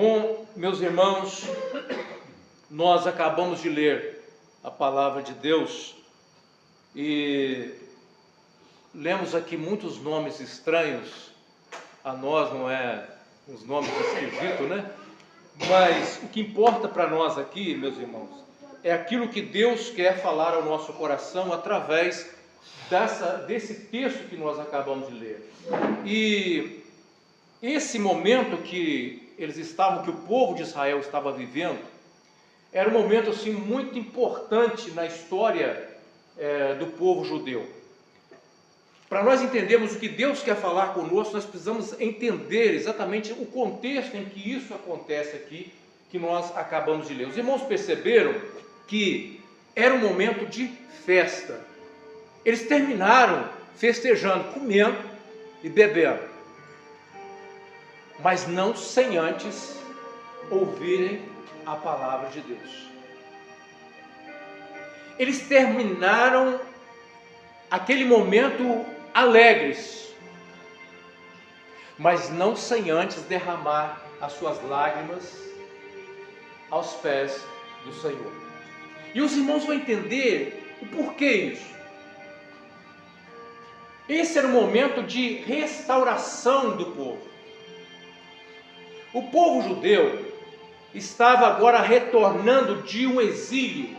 Bom, meus irmãos, nós acabamos de ler a palavra de Deus e lemos aqui muitos nomes estranhos. A nós não é uns nomes esquisitos, né? Mas o que importa para nós aqui, meus irmãos, é aquilo que Deus quer falar ao nosso coração através desse texto que nós acabamos de ler. E esse momento que que o povo de Israel estava vivendo, era um momento assim muito importante na história do povo judeu. Para nós entendermos o que Deus quer falar conosco, nós precisamos entender exatamente o contexto em que isso acontece aqui, que nós acabamos de ler. Os irmãos perceberam que era um momento de festa. Eles terminaram festejando, comendo e bebendo, mas não sem antes ouvirem a palavra de Deus. Eles terminaram aquele momento alegres, mas não sem antes derramar as suas lágrimas aos pés do Senhor. E os irmãos vão entender o porquê isso. Esse era o momento de restauração do povo. O povo judeu estava agora retornando de um exílio.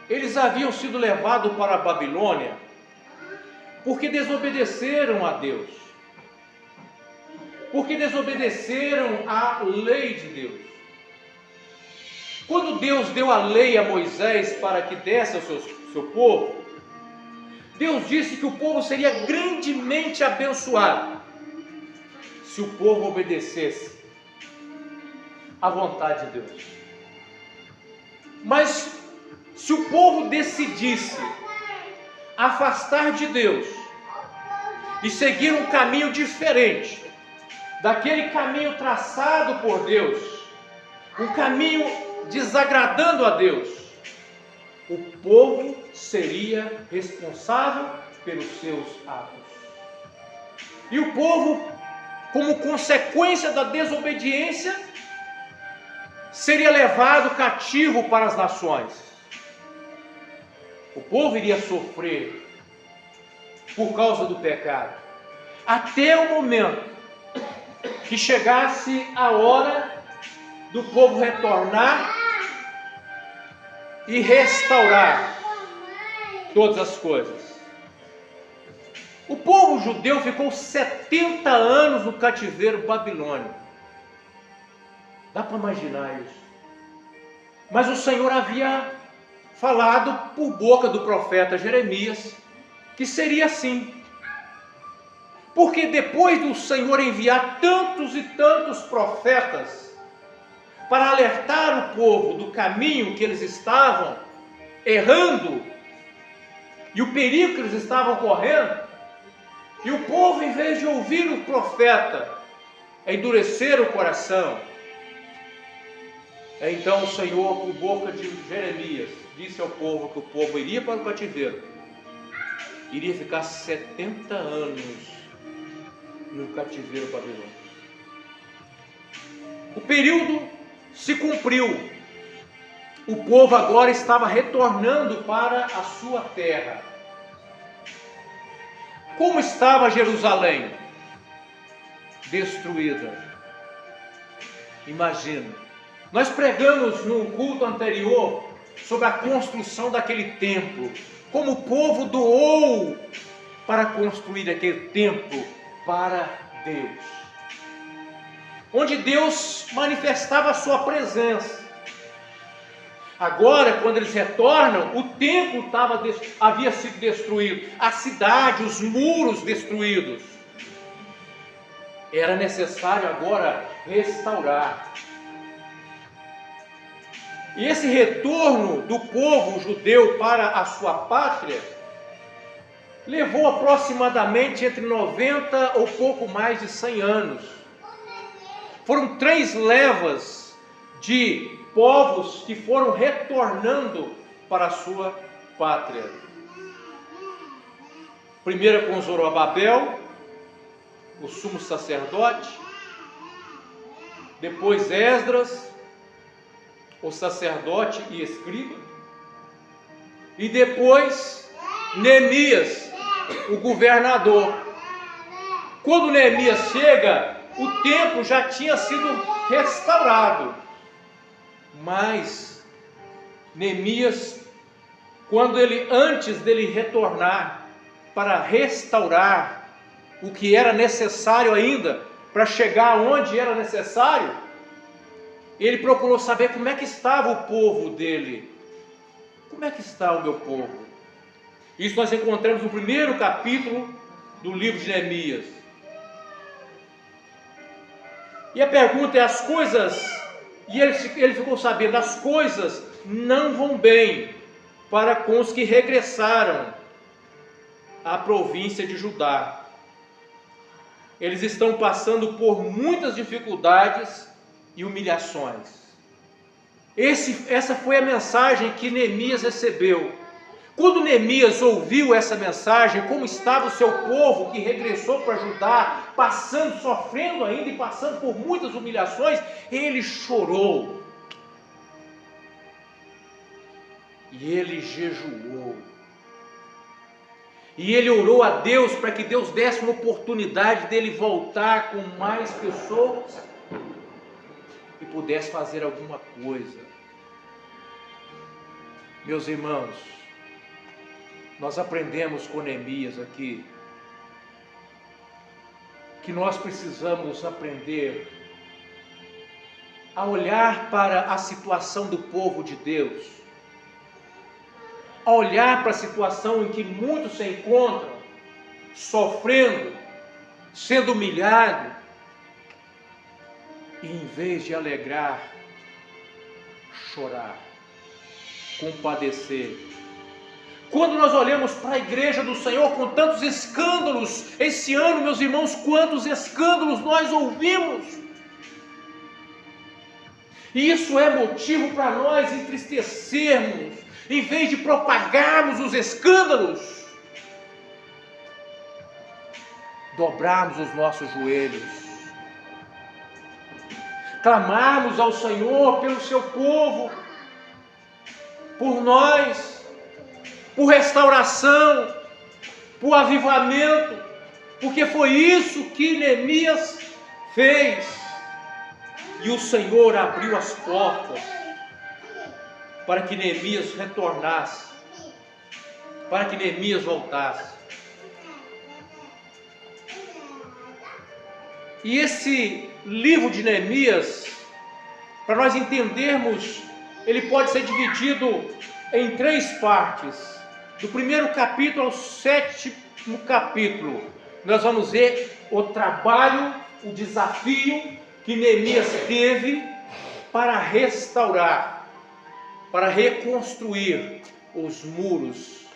Eles haviam sido levados para a Babilônia porque desobedeceram a Deus, porque desobedeceram à lei de Deus. Quando Deus deu a lei a Moisés para que desse ao seu povo, Deus disse que o povo seria grandemente abençoado se o povo obedecesse à vontade de Deus. Mas se o povo decidisse afastar de Deus e seguir um caminho diferente daquele caminho traçado por Deus, um caminho desagradando a Deus, o povo seria responsável pelos seus atos. E o povo, como consequência da desobediência, seria levado cativo para as nações. O povo iria sofrer por causa do pecado, até o momento que chegasse a hora do povo retornar e restaurar todas as coisas. O povo judeu ficou 70 anos no cativeiro babilônico. Dá para imaginar isso? Mas o Senhor havia falado por boca do profeta Jeremias que seria assim. Porque depois do Senhor enviar tantos e tantos profetas para alertar o povo do caminho que eles estavam errando e o perigo que eles estavam correndo, e o povo, em vez de ouvir o profeta, endurecer o coração, então o Senhor, por boca de Jeremias, disse ao povo que o povo iria para o cativeiro, iria ficar 70 anos no cativeiro babilônico. O período se cumpriu. O povo agora estava retornando para a sua terra. Como estava Jerusalém? Destruída. Imagina. Nós pregamos no culto anterior sobre a construção daquele templo. Como o povo doou para construir aquele templo para Deus. Onde Deus manifestava a sua presença. Agora, quando eles retornam, o templo havia sido destruído, a cidade, os muros destruídos. Era necessário agora restaurar. E esse retorno do povo judeu para a sua pátria levou aproximadamente entre 90 ou pouco mais de 100 anos. Foram 3 levas de povos que foram retornando para a sua pátria. Primeiro com Zorobabel, o sumo sacerdote. depois Esdras, o sacerdote e escriba, e depois Neemias, o governador. Quando Neemias chega, o templo já tinha sido restaurado, mas Neemias, antes dele retornar para restaurar o que era necessário ainda, para chegar onde era necessário, ele procurou saber como é que estava o povo dele. Como é que está o meu povo? Isso nós encontramos no primeiro capítulo do livro de Neemias. E a pergunta é: as coisas, e ele ficou sabendo, as coisas não vão bem para com os que regressaram à província de Judá. Eles estão passando por muitas dificuldades e humilhações. Essa foi a mensagem que Neemias recebeu. Quando Neemias ouviu essa mensagem, como estava o seu povo que regressou para Judá, sofrendo ainda e passando por muitas humilhações, ele chorou. E ele jejuou. E ele orou a Deus para que Deus desse uma oportunidade dele voltar com mais pessoas e pudesse fazer alguma coisa. Meus irmãos, nós aprendemos com Neemias aqui que nós precisamos aprender a olhar para a situação do povo de Deus, a olhar para a situação em que muitos se encontram, sofrendo, sendo humilhados, e em vez de alegrar, chorar, compadecer. Quando nós olhamos para a igreja do Senhor com tantos escândalos, esse ano, meus irmãos, quantos escândalos nós ouvimos, e isso é motivo para nós entristecermos, em vez de propagarmos os escândalos, dobrarmos os nossos joelhos, clamarmos ao Senhor pelo seu povo, por nós, por restauração, por avivamento, porque foi isso que Neemias fez, e o Senhor abriu as portas para que Neemias retornasse, para que Neemias voltasse. E esse livro de Neemias, para nós entendermos, ele pode ser dividido em 3 partes. Do primeiro capítulo ao 7º capítulo, nós vamos ver o trabalho, o desafio que Neemias teve para restaurar, para reconstruir os muros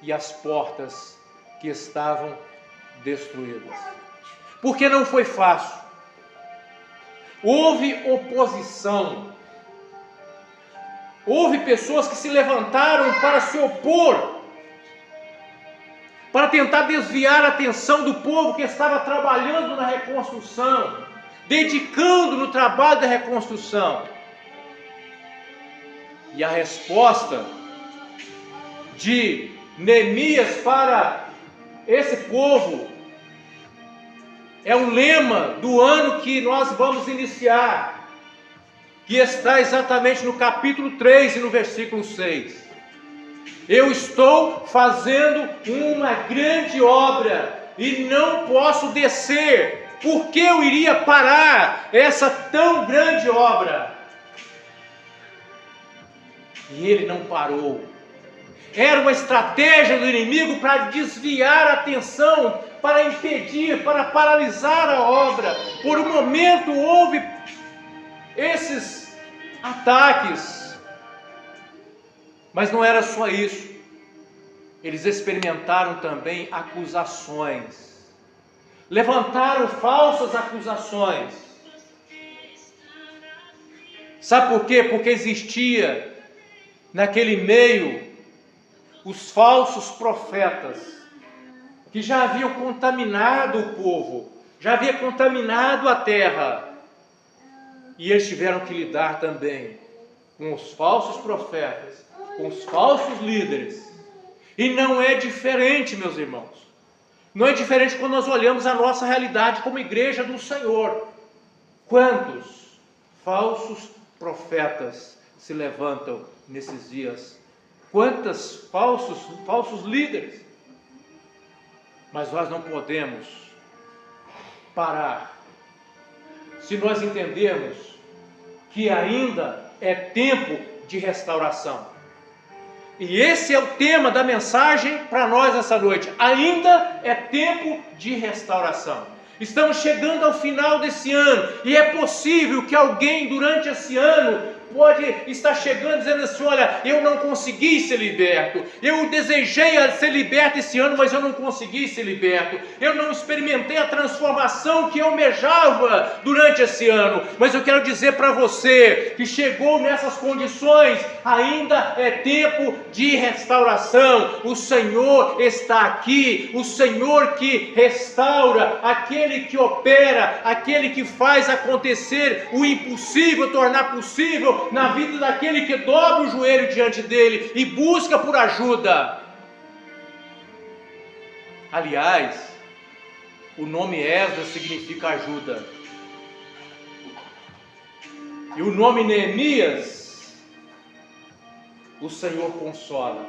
e as portas que estavam destruídas. Porque não foi fácil. Houve oposição. Houve pessoas que se levantaram para se opor, para tentar desviar a atenção do povo que estava trabalhando na reconstrução, dedicando no trabalho da reconstrução. E a resposta de Neemias para esse povo é o lema do ano que nós vamos iniciar, que está exatamente no capítulo 3 e no versículo 6. Eu estou fazendo uma grande obra e não posso descer. Por que eu iria parar essa tão grande obra? E ele não parou. Era uma estratégia do inimigo para desviar a atenção, para impedir, para paralisar a obra. Por um momento houve esses ataques, mas não era só isso. Eles experimentaram também acusações, levantaram falsas acusações. Sabe por quê? Porque existia naquele meio os falsos profetas que já haviam contaminado o povo, já havia contaminado a terra. E eles tiveram que lidar também com os falsos profetas, com os falsos líderes. E não é diferente, meus irmãos. Não é diferente quando nós olhamos a nossa realidade como igreja do Senhor. Quantos falsos profetas se levantam nesses dias? Quantos falsos líderes? Mas nós não podemos parar. Se nós entendermos que ainda é tempo de restauração. E esse é o tema da mensagem para nós essa noite. Ainda é tempo de restauração. Estamos chegando ao final desse ano. E é possível que alguém durante esse ano pode estar chegando dizendo assim: olha, eu não consegui ser liberto. Eu desejei ser liberto esse ano, mas eu não consegui ser liberto. Eu não experimentei a transformação que eu almejava durante esse ano. Mas eu quero dizer para você que chegou nessas condições, ainda é tempo de restauração. O Senhor está aqui. O Senhor que restaura, aquele que opera, aquele que faz acontecer o impossível tornar possível na vida daquele que dobra o joelho diante dele e busca por ajuda. Aliás, o nome Esdras significa ajuda. E o nome Neemias, o Senhor consola.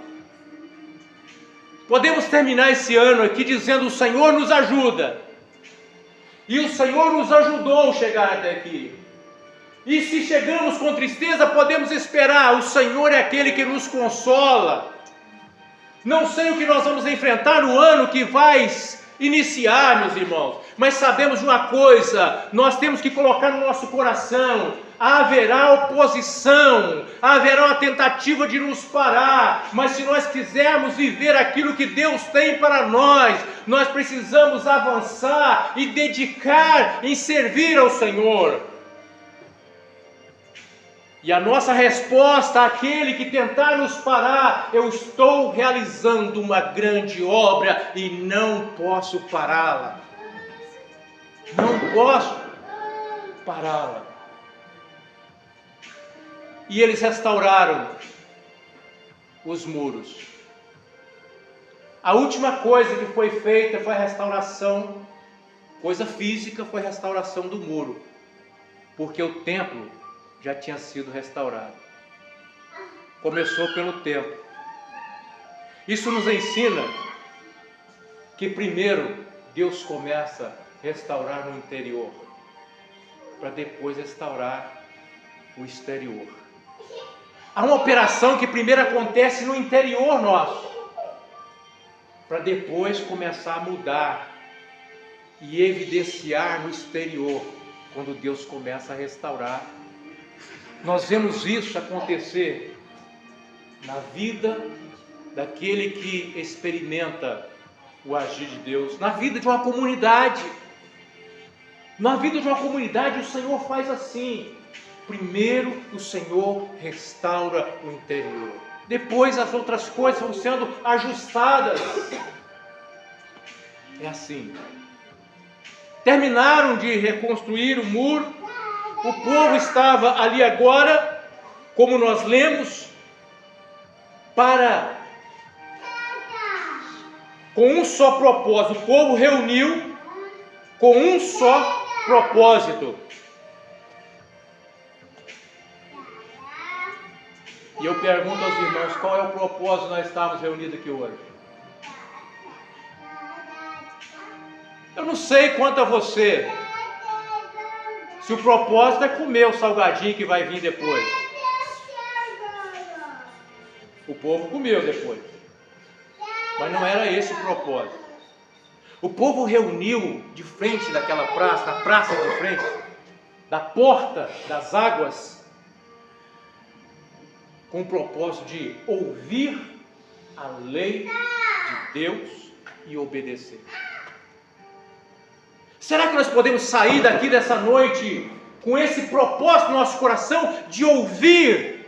Podemos terminar esse ano aqui dizendo: o Senhor nos ajuda. E o Senhor nos ajudou a chegar até aqui. E se chegamos com tristeza, podemos esperar: o Senhor é aquele que nos consola. Não sei o que nós vamos enfrentar no ano que vai iniciar, meus irmãos, mas sabemos de uma coisa: nós temos que colocar no nosso coração: haverá oposição, haverá uma tentativa de nos parar, mas se nós quisermos viver aquilo que Deus tem para nós, nós precisamos avançar e dedicar em servir ao Senhor. E a nossa resposta àquele que tentar nos parar: eu estou realizando uma grande obra e não posso pará-la. Não posso pará-la. E eles restauraram os muros. A última coisa que foi feita foi a restauração, coisa física, foi a restauração do muro, porque o templo já tinha sido restaurado. Começou pelo templo. Isso nos ensina que primeiro Deus começa a restaurar no interior, para depois restaurar o exterior. Há uma operação que primeiro acontece no interior nosso, para depois começar a mudar e evidenciar no exterior, quando Deus começa a restaurar. Nós vemos isso acontecer na vida daquele que experimenta o agir de Deus, na vida de uma comunidade. Na vida de uma comunidade, o Senhor faz assim: primeiro o Senhor restaura o interior, depois as outras coisas vão sendo ajustadas. É assim. Terminaram de reconstruir o muro. O povo estava ali agora, como nós lemos, com um só propósito. O povo reuniu com um só propósito. E eu pergunto aos irmãos: qual é o propósito nós estamos reunidos aqui hoje? Eu não sei quanto a você, se o propósito é comer o salgadinho que vai vir depois. O povo comeu depois, mas não era esse o propósito. O povo reuniu de frente daquela praça, na praça de frente, da porta das águas, com o propósito de ouvir a lei de Deus e obedecer. Será que nós podemos sair daqui dessa noite com esse propósito no nosso coração de ouvir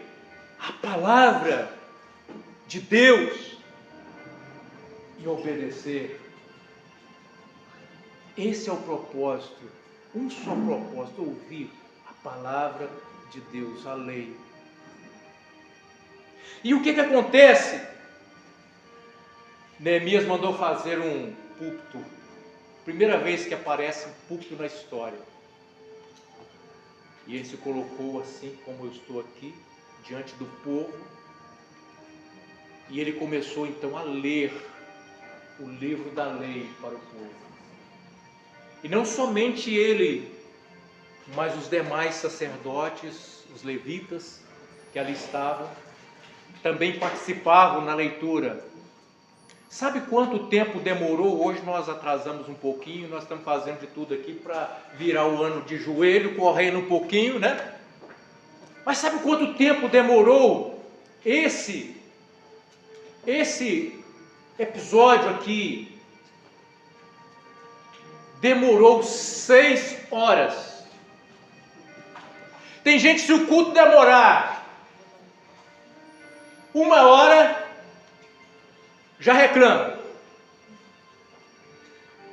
a palavra de Deus e obedecer? Esse é o propósito, um só propósito: ouvir a palavra de Deus, a lei. E o que acontece? Neemias mandou fazer um púlpito. Primeira vez que aparece um púlpito na história. E ele se colocou assim como eu estou aqui, diante do povo. E ele começou então a ler o livro da lei para o povo. E não somente ele, mas os demais sacerdotes, os levitas que ali estavam, também participavam na leitura. Sabe quanto tempo demorou? Hoje nós atrasamos um pouquinho, nós estamos fazendo de tudo aqui para virar o ano de joelho, correndo um pouquinho, né? Mas sabe quanto tempo demorou esse episódio aqui? Demorou 6 horas. Tem gente, se o culto demorar 1 hora, já reclama.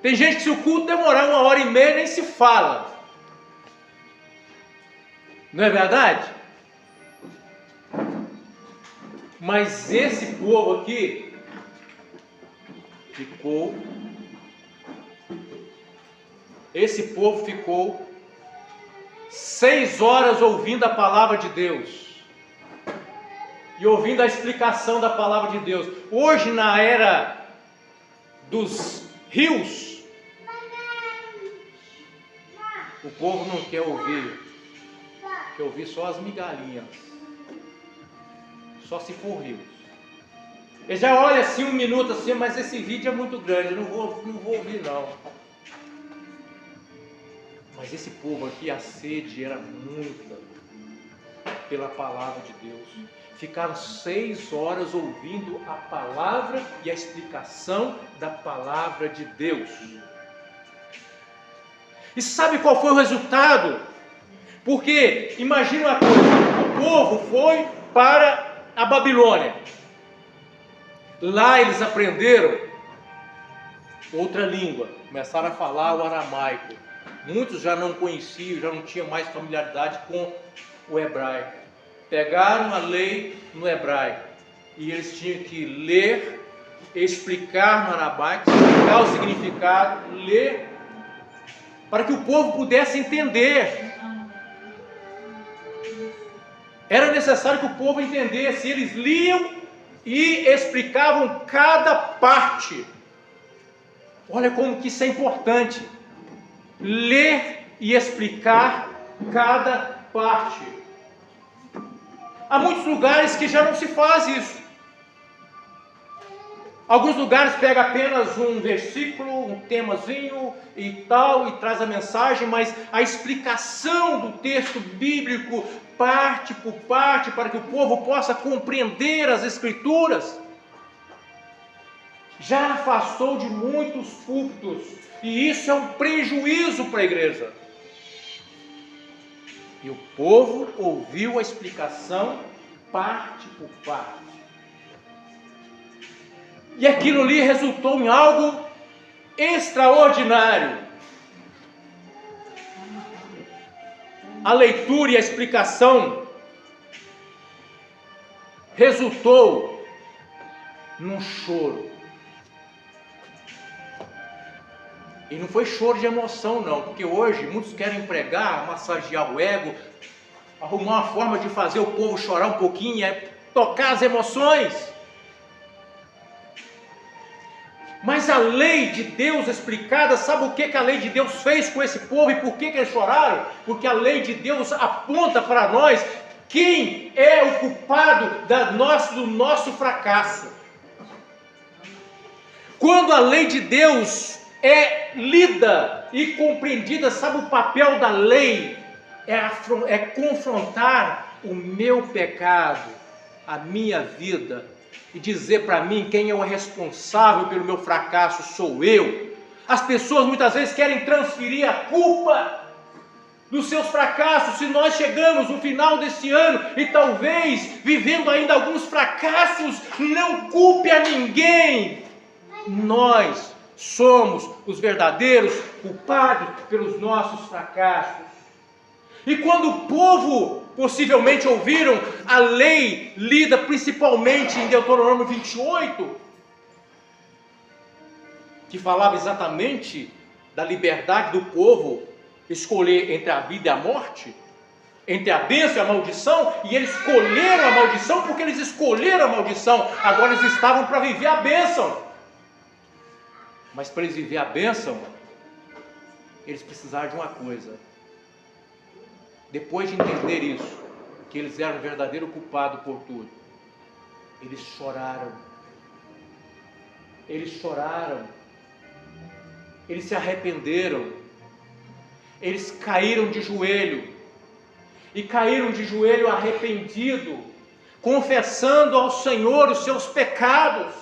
Tem gente que, se o culto demorar 1h30, nem se fala. Não é verdade? Mas esse povo aqui ficou 6 horas ouvindo a palavra de Deus e ouvindo a explicação da palavra de Deus. Hoje, na era dos rios, o povo não quer ouvir só as migalhinhas, só se for rios. Ele já olha assim 1 minuto assim, mas esse vídeo é muito grande, eu não vou ouvir não. Mas esse povo aqui, a sede era muita pela palavra de Deus. Ficaram 6 horas ouvindo a palavra e a explicação da palavra de Deus. E sabe qual foi o resultado? Porque, imagina uma coisa, o povo foi para a Babilônia. Lá eles aprenderam outra língua, começaram a falar o aramaico. Muitos já não conheciam, já não tinham mais familiaridade com o hebraico. Pegaram a lei no hebraico e eles tinham que ler, explicar no aramaico, explicar o significado, ler, para que o povo pudesse entender. Era necessário que o povo entendesse. Eles liam e explicavam cada parte. Olha como que isso é importante. Ler e explicar cada parte. Há muitos lugares que já não se faz isso. Alguns lugares pega apenas um versículo, um temazinho e tal, e traz a mensagem, mas a explicação do texto bíblico, parte por parte, para que o povo possa compreender as Escrituras, já afastou de muitos púlpitos, e isso é um prejuízo para a igreja. E o povo ouviu a explicação parte por parte. E aquilo ali resultou em algo extraordinário. A leitura e a explicação resultou num choro. E não foi choro de emoção não, porque hoje muitos querem pregar, massagear o ego, arrumar uma forma de fazer o povo chorar um pouquinho, tocar as emoções. Mas a lei de Deus explicada, sabe o que a lei de Deus fez com esse povo e por que eles choraram? Porque a lei de Deus aponta para nós quem é o culpado do nosso fracasso. Quando a lei de Deus é lida e compreendida, sabe o papel da lei? É confrontar o meu pecado, a minha vida, e dizer para mim quem é o responsável pelo meu fracasso sou eu. As pessoas muitas vezes querem transferir a culpa dos seus fracassos. Se nós chegamos no final desse ano e talvez vivendo ainda alguns fracassos, não culpe a ninguém. Nós somos os verdadeiros culpados pelos nossos fracassos. E quando o povo possivelmente ouviram a lei lida principalmente em Deuteronômio 28, que falava exatamente da liberdade do povo escolher entre a vida e a morte, entre a bênção e a maldição, e eles escolheram a maldição porque eles escolheram a maldição. Agora eles estavam para viver a bênção. Mas para eles viver a bênção, eles precisaram de uma coisa. Depois de entender isso, que eles eram o verdadeiro culpado por tudo, eles choraram. Eles choraram. Eles se arrependeram. Eles caíram de joelho. E caíram de joelho arrependido, confessando ao Senhor os seus pecados.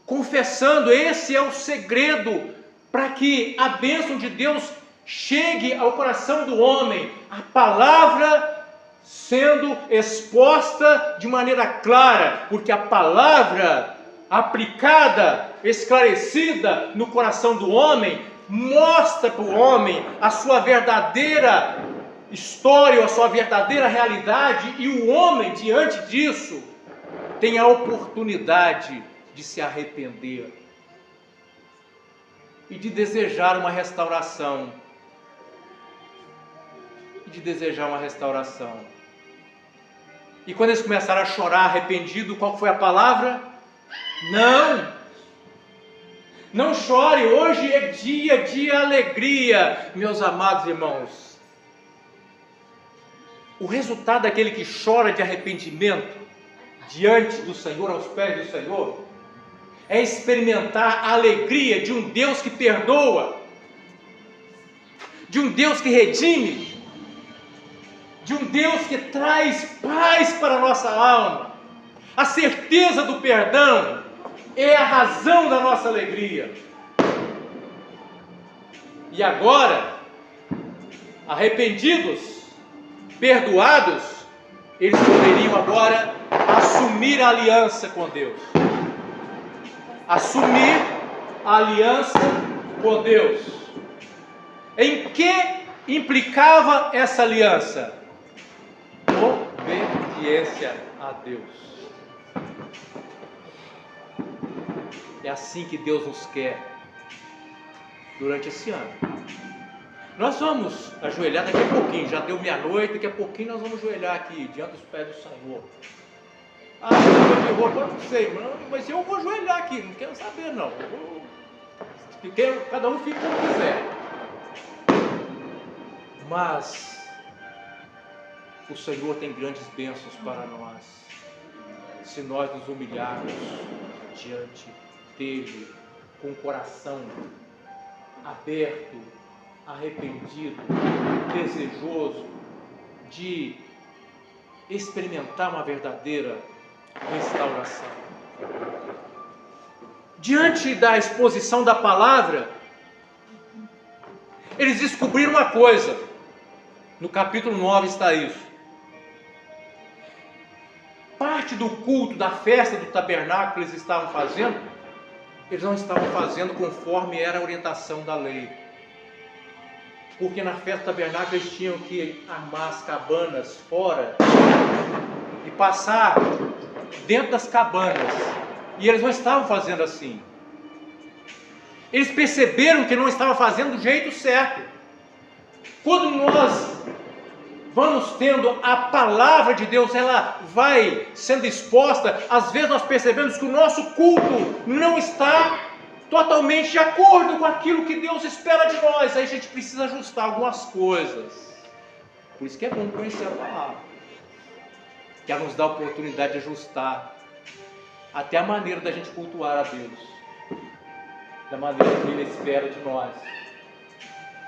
Confessando, esse é o segredo para que a bênção de Deus chegue ao coração do homem. A palavra sendo exposta de maneira clara, porque a palavra aplicada, esclarecida no coração do homem, mostra para o homem a sua verdadeira história, a sua verdadeira realidade, e o homem, diante disso, tem a oportunidade de se arrepender e de desejar uma restauração. E quando eles começaram a chorar arrependido, qual foi a palavra? Não chore, hoje é dia de alegria, meus amados irmãos. O resultado daquele que chora de arrependimento diante do Senhor, aos pés do Senhor, é experimentar a alegria de um Deus que perdoa, de um Deus que redime, de um Deus que traz paz para a nossa alma. A certeza do perdão é a razão da nossa alegria. E agora, arrependidos, perdoados, eles poderiam agora assumir a aliança com Deus. Assumir a aliança com Deus. Em que implicava essa aliança? Obediência a Deus. É assim que Deus nos quer durante esse ano. Nós vamos ajoelhar daqui a pouquinho, já deu meia-noite, daqui a pouquinho nós vamos ajoelhar aqui, diante dos pés do Senhor. Eu vou, não sei, mas eu vou ajoelhar aqui, não quero saber não. Cada um fica como quiser. Mas o Senhor tem grandes bênçãos para nós, se nós nos humilharmos diante dele, com o coração aberto, arrependido, desejoso de experimentar uma verdadeira restauração. Diante da exposição da palavra, eles descobriram uma coisa. No capítulo 9 está isso. Parte do culto, da festa do tabernáculo que eles estavam fazendo, eles não estavam fazendo conforme era a orientação da lei. Porque na festa do tabernáculo eles tinham que armar as cabanas fora e passar dentro das cabanas. E eles não estavam fazendo assim. Eles perceberam que não estavam fazendo do jeito certo. Quando nós vamos tendo a palavra de Deus, ela vai sendo exposta, às vezes nós percebemos que o nosso culto não está totalmente de acordo com aquilo que Deus espera de nós. Aí a gente precisa ajustar algumas coisas. Por isso que é bom conhecer a palavra, que ela nos dá a oportunidade de ajustar até a maneira da gente cultuar a Deus, da maneira que Ele espera de nós.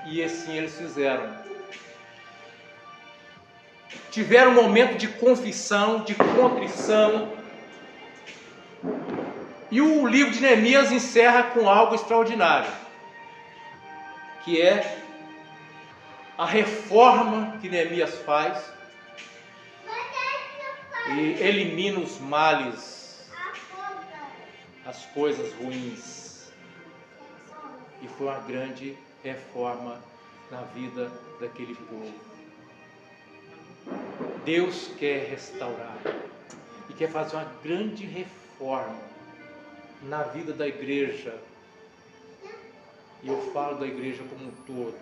E assim eles fizeram. Tiveram um momento de confissão, de contrição. E o livro de Neemias encerra com algo extraordinário, que é a reforma que Neemias faz e elimina os males, as coisas ruins. E foi uma grande reforma na vida daquele povo. Deus quer restaurar e quer fazer uma grande reforma na vida da igreja. E eu falo da igreja como um todo.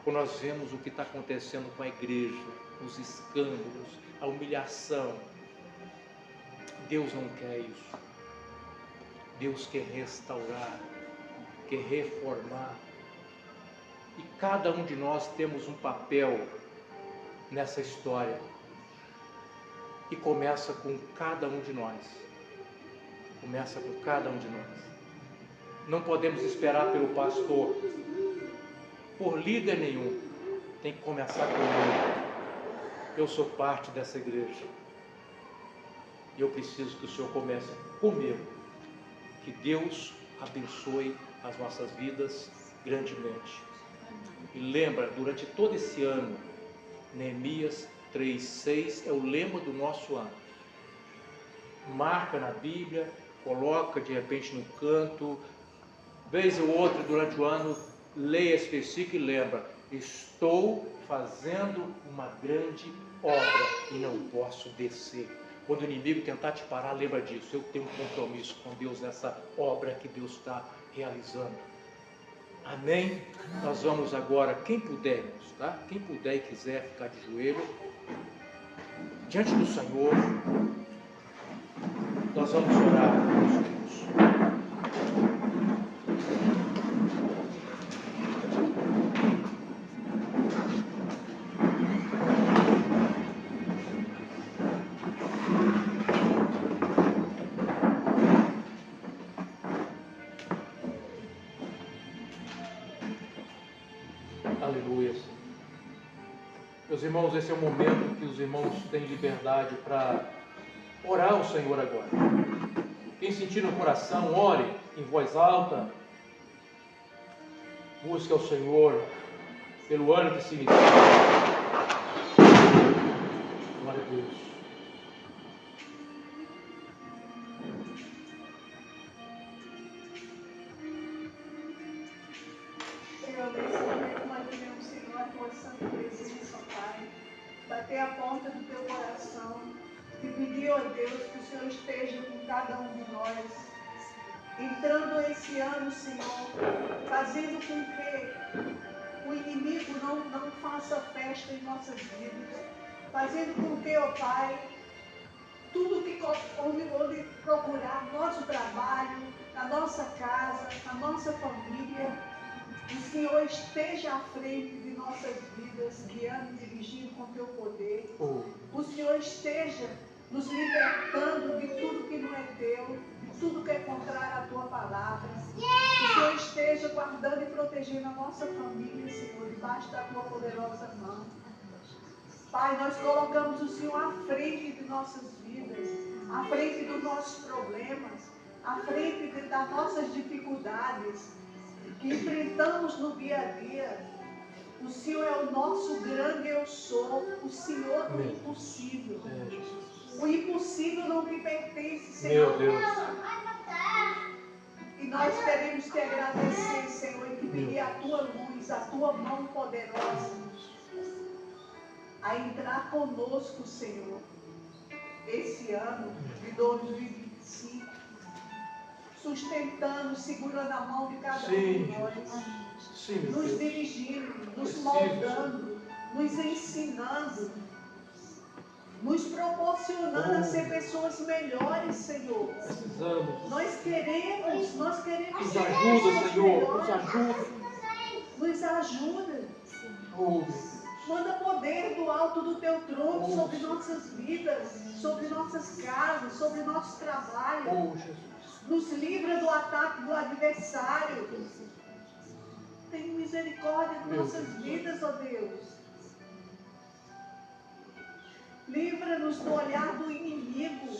Quando nós vemos o que está acontecendo com a igreja, os escândalos, a humilhação, Deus não quer isso. Deus quer restaurar, quer reformar. E cada um de nós temos um papel nessa história. E começa com cada um de nós. Começa com cada um de nós. Não podemos esperar pelo pastor, por líder nenhum. Tem que começar comigo. Eu sou parte dessa igreja. E eu preciso que o Senhor comece comigo. Que Deus abençoe as nossas vidas grandemente. E lembra, durante todo esse ano, Neemias 3:6 é o lema do nosso ano. Marca na Bíblia, coloca de repente no canto, vez ou outra durante o ano, leia esse versículo e lembra: estou fazendo uma grande obra e não posso descer. Quando o inimigo tentar te parar, lembra disso. Eu tenho um compromisso com Deus nessa obra que Deus está realizando. Amém? Nós vamos agora, quem puder, tá? Quem puder e quiser ficar de joelho diante do Senhor, nós vamos orar juntos. Aleluia. Meus irmãos, esse é o momento que os irmãos têm liberdade para orar ao Senhor agora. Quem sentir no coração, ore em voz alta. Busque ao Senhor pelo ano que se inicia. Glória a Deus. Senhor, nesse momento nós devemos, Senhor, a tua santa presença, Pai, bater a porta do teu coração e pedir, ó Deus, que o Senhor esteja com cada um de nós, entrando esse ano, Senhor, fazendo com que o inimigo não faça festa em nossas vidas, fazendo com que, ó Pai, tudo que onde procurar, nosso trabalho, a nossa casa, a nossa família, o Senhor esteja à frente de nossas vidas, guiando e dirigindo com teu poder. O Senhor esteja nos libertando de tudo que não é teu, tudo que é contrário à tua palavra. O Senhor esteja guardando e protegendo a nossa família, Senhor, debaixo da tua poderosa mão. Pai, nós colocamos o Senhor à frente de nossas vidas, à frente dos nossos problemas, à frente das nossas dificuldades que enfrentamos no dia a dia. O Senhor é o nosso grande eu sou, o Senhor do impossível. O impossível não te pertence, Senhor. Meu Deus. E nós queremos te agradecer, Senhor, e te pedir a tua luz, a tua mão poderosa, a entrar conosco, Senhor, esse ano de 2025. Sustentando, segurando a mão de cada um de nós, nos dirigindo, nos moldando, nos ensinando, nos proporcionando a ser pessoas melhores, Senhor. Nós queremos Nos ser ajuda, pessoas Senhor, melhores. nos ajuda. Nos ajuda. Manda poder do alto do teu trono sobre nossas vidas, sobre nossas casas, sobre nosso trabalho. Nos livra do ataque do adversário. Tem misericórdia de nossas vidas, ó Deus. Livra-nos do olhar do inimigo.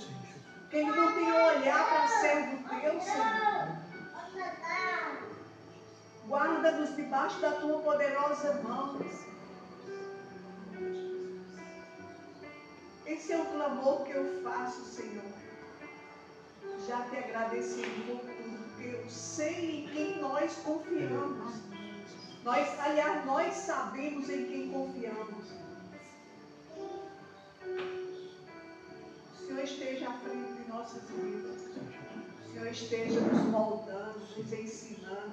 Que ele não tem olhar para servo teu, Senhor. Guarda-nos debaixo da tua poderosa mão. Esse é o clamor que eu faço, Senhor. Já te agradecendo por tudo, porque eu sei em quem nós confiamos. Aliás, nós sabemos em quem confiamos. O Senhor esteja à frente de nossas vidas. O Senhor esteja nos moldando, nos ensinando.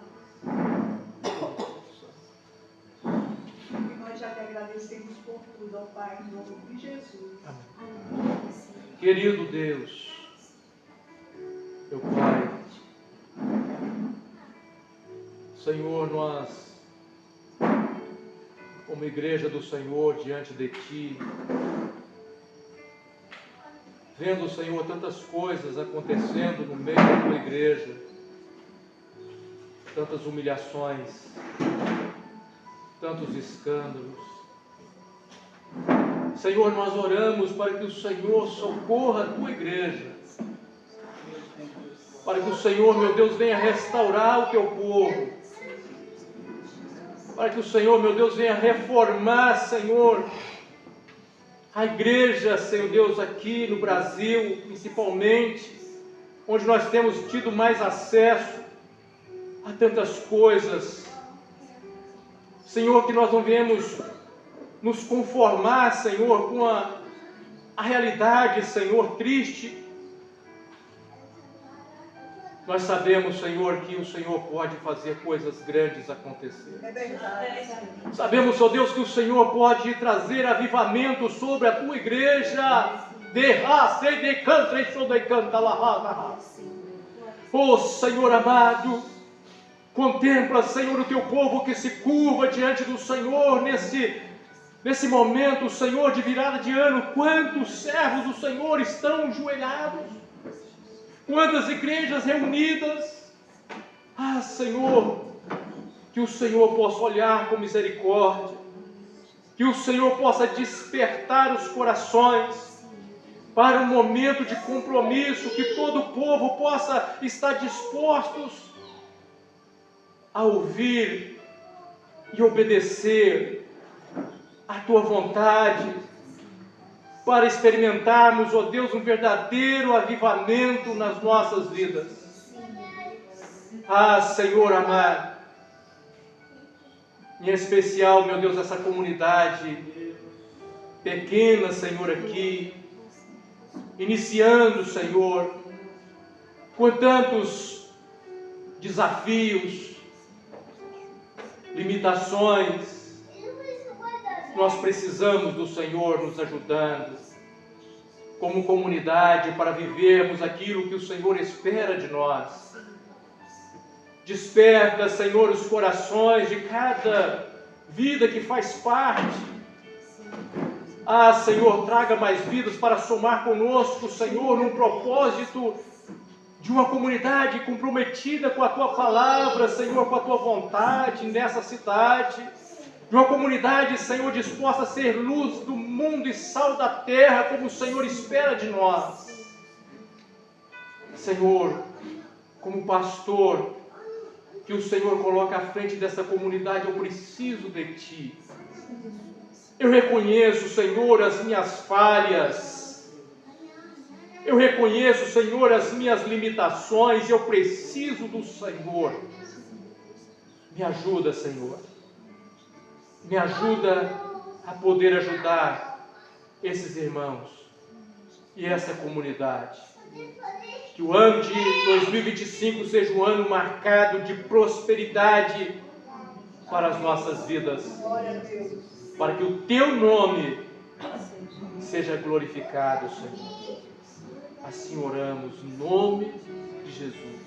E nós já te agradecemos por tudo, ó Pai, em nome de Jesus. Amém. Querido Deus, meu Pai, Senhor, nós, como igreja do Senhor, diante de Ti, vendo, Senhor, tantas coisas acontecendo no meio da Tua igreja, tantas humilhações, tantos escândalos. Senhor, nós oramos para que o Senhor socorra a Tua igreja, para que o Senhor, meu Deus, venha restaurar o Teu povo, para que o Senhor, meu Deus, venha reformar, Senhor, a igreja, Senhor Deus, aqui no Brasil, principalmente, onde nós temos tido mais acesso a tantas coisas. Senhor, que nós não venhamos nos conformar, Senhor, com a realidade, Senhor, triste. Nós sabemos, Senhor, que o Senhor pode fazer coisas grandes acontecer. É verdade. Sabemos, ó Deus, que o Senhor pode trazer avivamento sobre a Tua igreja. Oh, Senhor amado, contempla, Senhor, o Teu povo que se curva diante do Senhor nesse momento, Senhor, de virada de ano. Quantos servos do Senhor estão ajoelhados? Quantas igrejas reunidas? Ah, Senhor, que o Senhor possa olhar com misericórdia, que o Senhor possa despertar os corações para um momento de compromisso, que todo o povo possa estar dispostos a ouvir e obedecer à Tua vontade, para experimentarmos, ó Deus, um verdadeiro avivamento nas nossas vidas. Ah, Senhor amado, em especial, meu Deus, essa comunidade pequena, Senhor, aqui, iniciando, Senhor, com tantos desafios, limitações. Nós precisamos do Senhor nos ajudando, como comunidade, para vivermos aquilo que o Senhor espera de nós. Desperta, Senhor, os corações de cada vida que faz parte. Ah, Senhor, traga mais vidas para somar conosco, Senhor, num propósito de uma comunidade comprometida com a Tua palavra, Senhor, com a Tua vontade nessa cidade. De uma comunidade, Senhor, disposta a ser luz do mundo e sal da terra, como o Senhor espera de nós. Senhor, como pastor, que o Senhor coloca à frente dessa comunidade, eu preciso de Ti. Eu reconheço, Senhor, as minhas falhas. Eu reconheço, Senhor, as minhas limitações. Eu preciso do Senhor. Me ajuda, Senhor. Me ajuda a poder ajudar esses irmãos e essa comunidade. Que o ano de 2025 seja um ano marcado de prosperidade para as nossas vidas. Para que o Teu nome seja glorificado, Senhor. Assim oramos, em nome de Jesus.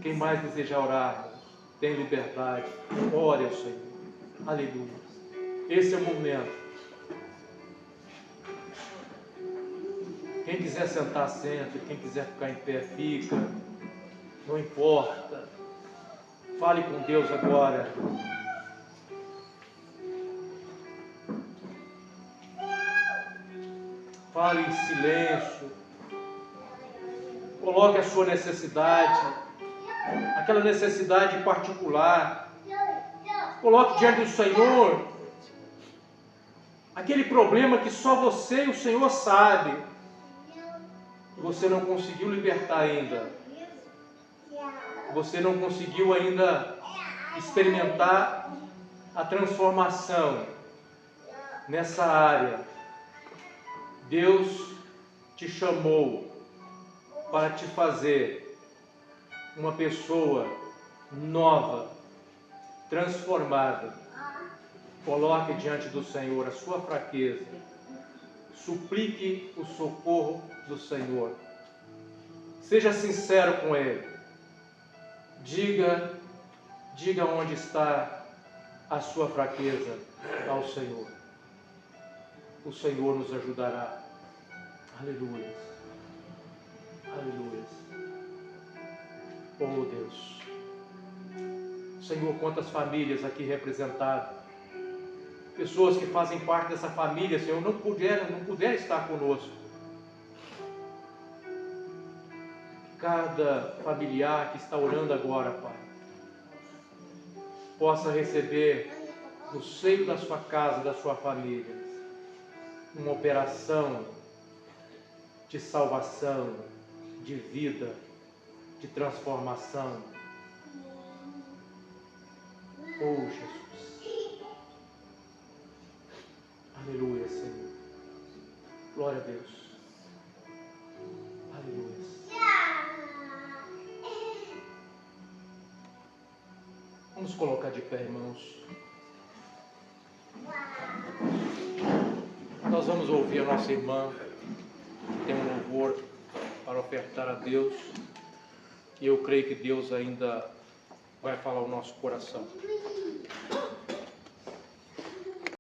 Quem mais desejar orar, tem liberdade. Ore ao Senhor. Aleluia. Esse é o momento. Quem quiser sentar, senta. Quem quiser ficar em pé, fica. Não importa. Fale com Deus agora. Fale em silêncio. Coloque a sua necessidade, aquela necessidade particular. Coloque diante do Senhor aquele problema que só você e o Senhor sabe, que você não conseguiu libertar ainda, você não conseguiu ainda experimentar a transformação nessa área. Deus te chamou para te fazer uma pessoa nova, transformada. Coloque diante do Senhor a sua fraqueza. Suplique o socorro do Senhor. Seja sincero com Ele. Diga onde está a sua fraqueza ao Senhor. O Senhor nos ajudará. Aleluia. Aleluia. Oh Deus. Senhor, quantas famílias aqui representadas. Pessoas que fazem parte dessa família, Senhor, não puderam estar conosco. Cada familiar que está orando agora, Pai, possa receber no seio da sua casa, da sua família, uma operação de salvação, de vida, de transformação. Oh, Jesus. Aleluia, Senhor. Glória a Deus. Aleluia. Vamos colocar de pé, irmãos. Nós vamos ouvir a nossa irmã, que tem um louvor para ofertar a Deus. E eu creio que Deus ainda vai falar o nosso coração.